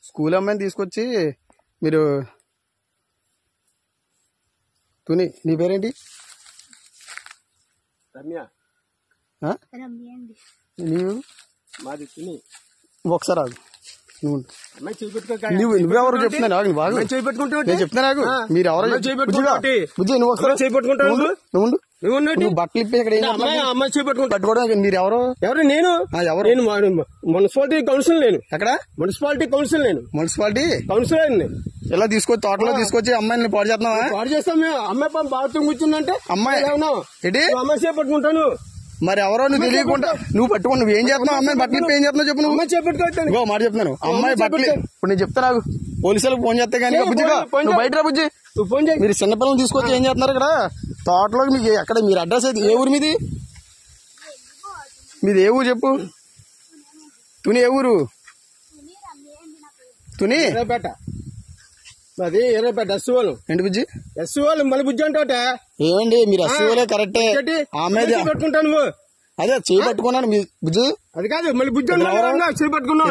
School అమ్మాయిని తీసుకొచ్చి మీరు తుని నీ పేరేంటి? రమ్య. నీవు? మాది తుని. ఒకసారి ఆగు. నువ్వెవరు చెప్తున్నా నేను చెప్తున్నా నాకు మీరు ఎవరో బుజ్జి నువ్వు ఒకసారి నువ్వు బట్టలు ఇప్పి ఇక్కడ అమ్మాయి పట్టుకోవడం మీరు ఎవరు? ఎవరు? నేను మున్సిపాలిటీ కౌన్సిల్. నేను ఎక్కడ? Municipality council. నేను మున్సిపాలిటీ కౌన్సిలర్. ఇలా తీసుకొచ్చి తోటలో తీసుకొచ్చి అమ్మాయిని పాడు చేస్తున్నావా? పాడు చేస్తాం మేము. అమ్మాయి బాత్రూమ్ కూర్చుందంటే అమ్మాయి ఏంటి అమ్మాయి చేపట్టుకుంటాను. మరి ఎవరో నువ్వు తెలియకుండా నువ్వు పట్టుకుని నువ్వు ఏం చేస్తున్నావు? అమ్మాయి బట్టలు ఇప్పి ఏం చేస్తున్నావు చెప్పు. నువ్వు చేపట్టుకోవచ్చు మాట చెప్తున్నాను. అమ్మాయి బట్టలు ఇప్పుడు నేను చెప్తా నాకు పోలీసులకు ఫోన్ చేస్తే కానీ బుజ్జిగా నువ్వు బయట రా బుజ్జి. మీరు చిన్నపిల్లలు తీసుకొచ్చి ఏం చేస్తున్నారు ఇక్కడ తోటలోకి? మీకు ఎక్కడ మీరు అడ్రస్ అయితే ఏ ఊరు మీది? మీది ఏ ఊరు చెప్పు. తుని ఏ ఊరు? తుని ఎర్రపేట. అది ఎర్రపేట ఎస్సీఓలు. ఏంటి బుజ్జి? ఎస్సీఓలు మళ్ళీ బుజ్జి అంటే ఏమండి మీరు ఎస్సీఓలే కరెక్టే. ఆమె పెట్టుకుంటాను నువ్వు అదే చేయి పట్టుకున్నాను మీ బుజ్జి. అది కాదు మళ్ళీ బుజ్జి చేయి పట్టుకున్నావు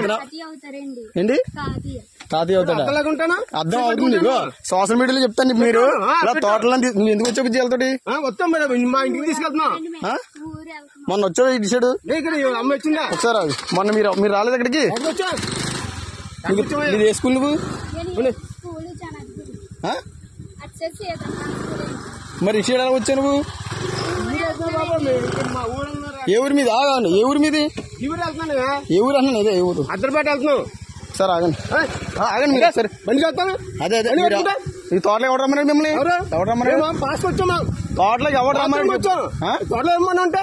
ఏంటి? తాతయ్య అవుతాడా? అర్థం అవుతుంది. సోషల్ మీడియాలో చెప్తాను మీరు తోటలో ఎందుకు వచ్చా బుజ్జి వెళ్తాడు? వస్తాం మా ఇంటికి తీసుకెళ్తున్నా. మొన్న వచ్చాడు ఇటు సైడ్ అమ్మ వచ్చిందా? ఒకసారి మొన్న మీరు రాలేదు అక్కడికి? మీరు ఏ స్కూల్ నువ్వు? మరి ఇటు సైడ్ ఎలా వచ్చావు నువ్వు? ఏ ఊరి మీద? ఏ ఊరి మీది? ఏ ఊరు అన్నా ఇదే ఏ ఊరు? అద్దరిపేట వెళ్తున్నావు. సార్ ఆగండి ఆగండి మీరు సరే బండి చేస్తాను. అదే అదే ఈ తోటలోకి ఎవరు రమ్మన్నాడు మిమ్మల్ని? ఎవరు రమ్మన్నాడు? పాస్ వచ్చాము. తోటలోకి ఎవరు రమ్మన్నాడు? తోటలో ఏమన్నా అంటే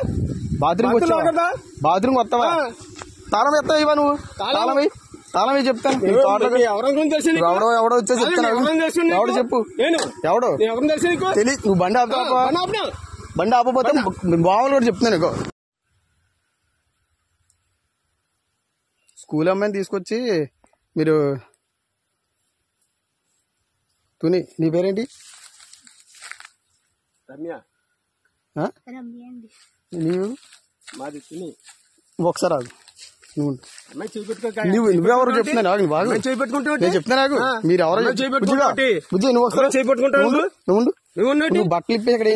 బాత్రూమ్ వచ్చావా? బాత్రూమ్ వస్తావా? తాళం ఎత్తావా ఇవా నువ్వు? తాళం చెప్తాను. ఎవడో వచ్చేసి చెప్తాను. ఎవడు చెప్పు ఎవడు తెలియదు. నువ్వు బండి ఆపుతావా? బండి ఆపపోతే బావలు కూడా చెప్తున్నాను. ఇగో స్కూల్ అమ్మాయిని తీసుకొచ్చి మీరు తుని నీ పేరేంటి? రమ్య. నీవు? మాది తుని. ఒకసారి ఆగు. నువ్వెవరు చెప్తున్నా నేను చెప్తున్నా నాకు మీరు ఎవరో బుజ్జి నువ్వు ఒకసారి చేపట్టుకుంటాను. నువ్వు బట్టలు ఇప్పి ఇక్కడ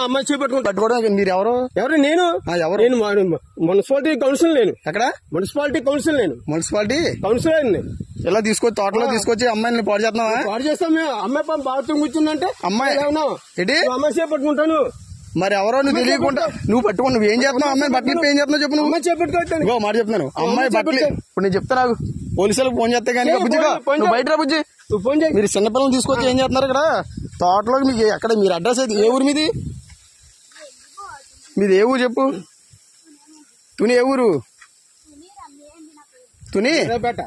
అమ్మాయి చేపట్టుకుంటా పట్టుకోవడం మీరు ఎవరు? ఎవరు? నేను మున్సిపాలిటీ కౌన్సిల్. నేను ఎక్కడ? Municipality council. నేను మున్సిపాలిటీ కౌన్సిలర్. ఇలా తీసుకొచ్చి తోటలో తీసుకొచ్చి అమ్మాయిని పాడు చేస్తున్నావా? పాడు చేస్తాం మేము. అమ్మాయి బాత్రూమ్ కూర్చుందంటే అమ్మాయి ఏంటి అమ్మాయి చేపట్టుకుంటాను. మరి ఎవరో నువ్వు తెలియకుండా నువ్వు పట్టుకుని నువ్వు ఏం చేస్తున్నావు? అమ్మాయి బట్టలు ఇప్పి ఏం చేస్తున్నావు చెప్పు. నువ్వు చేపట్టుకోవచ్చు మాట చెప్తున్నాను. అమ్మాయి బట్టలు ఇప్పుడు నేను చెప్తా నాకు పోలీసులకు ఫోన్ చేస్తే కానీ బుజ్జిగా నువ్వు బయట రా బుజ్జి. మీరు చిన్నపిల్లలు తీసుకొచ్చి ఏం చేస్తున్నారు ఇక్కడ తోటలోకి? మీకు ఎక్కడ మీరు అడ్రస్ అయితే ఏ ఊరు మీది? మీది ఏ ఊరు చెప్పు. తుని ఏ ఊరు? తుని ఎర్రపేట.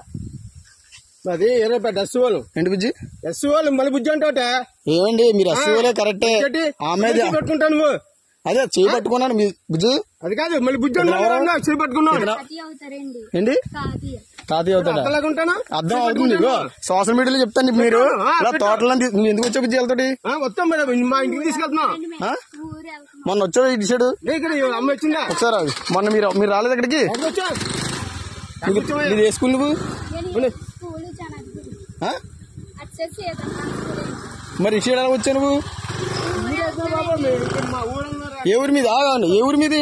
అది ఎర్రపేట ఎస్సీఓలు. ఏంటి బుజ్జి? ఎస్సీఓలు మళ్ళీ బుజ్జి అంటే ఏమండి మీరు ఎస్సీఓలే కరెక్టే. ఆమె పెట్టుకుంటాను నువ్వు. అదే చేయి పట్టుకున్నాను మీ బుజ్జి. అది కాదు మళ్ళీ బుజ్జి చేయి పట్టుకున్నావు. ఏంటి? తాతయ్య అవుతాడా? అర్థం అవుతుంది. సోషల్ మీడియాలో చెప్తాను మీరు తోటలో ఎందుకు వచ్చా బుజ్జి వెళ్తాడు? వస్తాం మా ఇంటికి తీసుకెళ్తున్నా. మొన్న వచ్చాడు ఇటు సైడ్ అమ్మ వచ్చిందా? ఒకసారి మొన్న మీరు రాలేదు అక్కడికి? మీరు ఏ స్కూల్ నువ్వు? మరి ఇటు సైడ్ ఎలా వచ్చావు నువ్వు? ఏ ఊరి మీద? ఏ ఊరి మీది?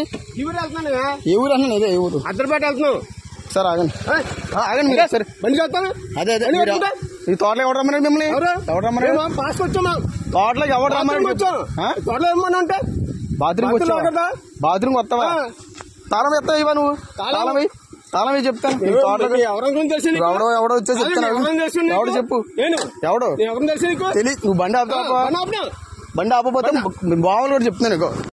ఏ ఊరు అన్నా ఇదే ఏ ఊరు? అద్దరిపేట వెళ్తున్నావు. సార్ ఆగండి మీరు సరే బండి చేస్తాను. అదే అదే ఈ తోటలోకి ఎవరు రమ్మన్నాడు మిమ్మల్ని? ఎవరు రమ్మన్నాడు? పాస్ వచ్చాము. తోటలోకి ఎవరు రమ్మన్నాడు? తోటలో ఏమన్నా అంటే బాత్రూమ్ వచ్చావా? బాత్రూమ్ వస్తావా? తాళం ఎత్తావా ఇవా నువ్వు? తాళం చెప్తాను. ఎవడో వచ్చేసి చెప్తాను. ఎవడు చెప్పు ఎవడు తెలియదు. నువ్వు బండి ఆపుతావా? బండి ఆపపోతే బావలు కూడా చెప్తున్నాను. ఇగో